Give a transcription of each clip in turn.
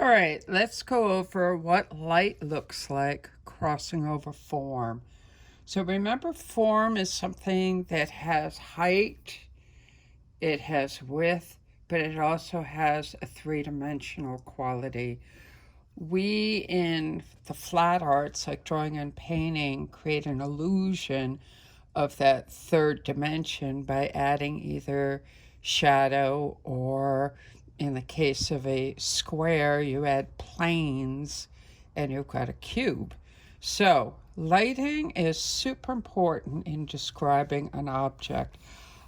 All right, let's go over what light looks like crossing over form. So remember, form is something that has height, it has width, but it also has a three-dimensional quality. We in the flat arts, like drawing and painting, create an illusion of that third dimension by adding either shadow or, in the case of a square, you add planes and you've got a cube. So, lighting is super important in describing an object.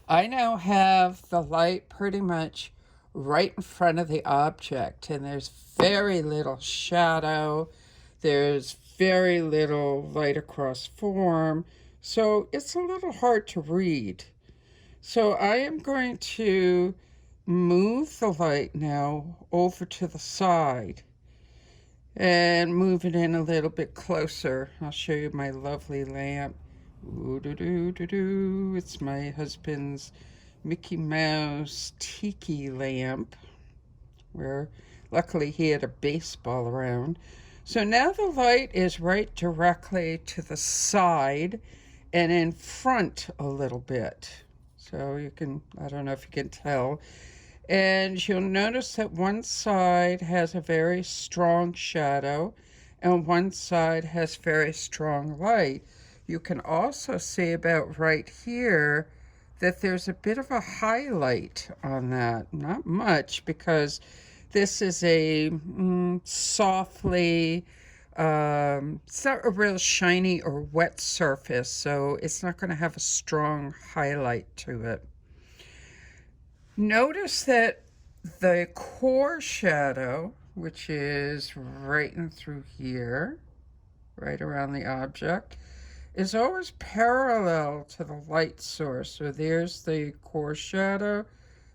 I now have the light pretty much right in front of the object, and there's very little shadow, there's very little light across form, so it's a little hard to read. So I am going to move the light now over to the side and move it in a little bit closer. I'll show you my lovely lamp. Ooh-doo-doo-doo-doo. It's my husband's Mickey Mouse tiki lamp, where luckily he had a baseball around. So now the light is right directly to the side and in front a little bit. So you can, I don't know if you can tell. And you'll notice that one side has a very strong shadow and one side has very strong light. You can also see about right here that there's a bit of a highlight on that. Not much, because this is a softly, it's not a real shiny or wet surface, so it's not going to have a strong highlight to it. Notice that the core shadow, which is right in through here, right around the object, is always parallel to the light source. So there's the core shadow,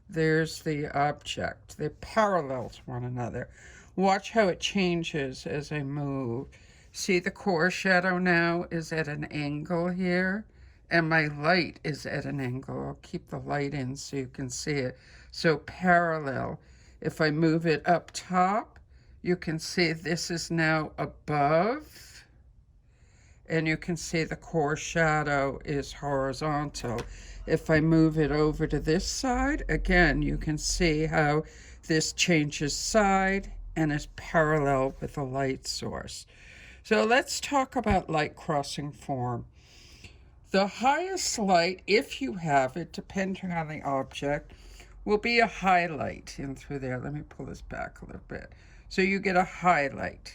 there's the object. They're parallel to one another. Watch how it changes as I move. See, the core shadow now is at an angle here, and my light is at an angle. I'll keep the light in so you can see it. So parallel. If I move it up top, you can see this is now above, and you can see the core shadow is horizontal. If I move it over to this side, again, you can see how this changes side and is parallel with the light source. So let's talk about light crossing form. The highest light, if you have it, depending on the object, will be a highlight in through there. Let me pull this back a little bit. So you get a highlight.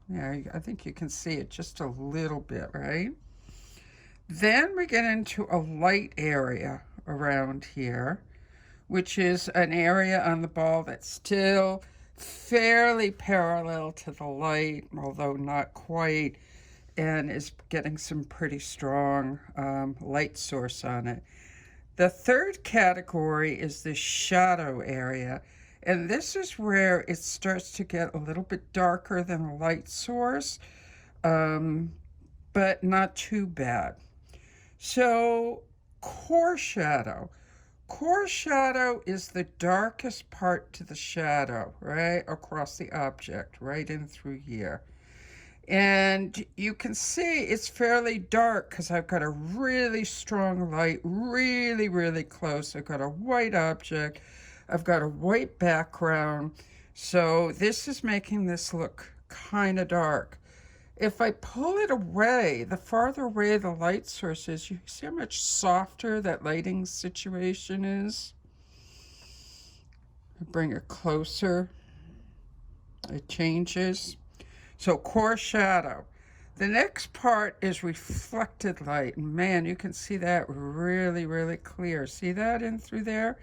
Yeah, I think you can see it just a little bit, right? Then we get into a light area around here, which is an area on the ball that's still fairly parallel to the light, although not quite, and is getting some pretty strong light source on it. The third category is the shadow area, and this is where it starts to get a little bit darker than the light source, but not too bad. So core shadow. Core shadow is the darkest part to the shadow, right, across the object, right in through here. And you can see it's fairly dark because I've got a really strong light, really, really close. I've got a white object. I've got a white background. So this is making this look kind of dark. If I pull it away, the farther away the light source is, you see how much softer that lighting situation is? Bring it closer. It changes. So core shadow. The next part is reflected light. Man, you can see that really, really clear. See that in through there?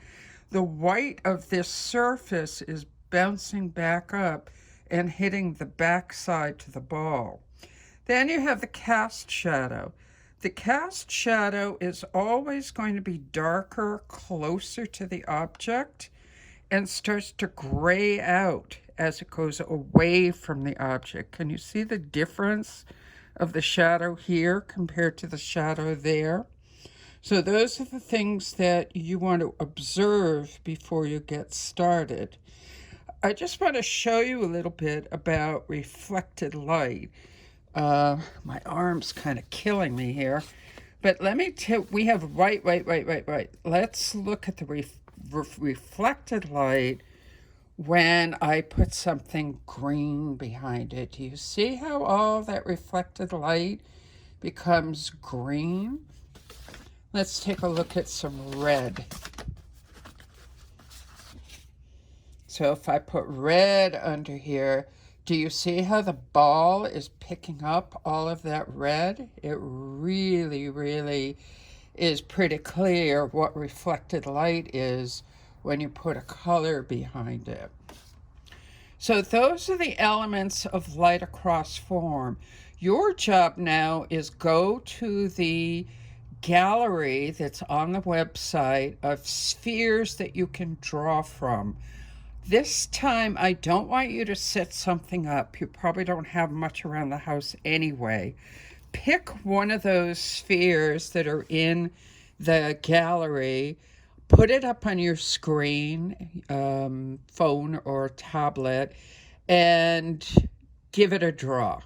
The white of this surface is bouncing back up and hitting the backside to the ball. Then you have the cast shadow. The cast shadow is always going to be darker closer to the object and starts to gray out as it goes away from the object. Can you see the difference of the shadow here compared to the shadow there? So those are the things that you want to observe before you get started. I just want to show you a little bit about reflected light. My arm's kind of killing me here. But let me tell, we have right. Let's look at the reflected light when I put something green behind it. Do you see how all that reflected light becomes green? Let's take a look at some red. So if I put red under here, do you see how the ball is picking up all of that red? It really is pretty clear what reflected light is when you put a color behind it. So those are the elements of light across form. Your job now is go to the gallery that's on the website of spheres that you can draw from. This time, I don't want you to set something up. You probably don't have much around the house anyway. Pick one of those spheres that are in the gallery, put it up on your screen, phone or tablet, and give it a draw.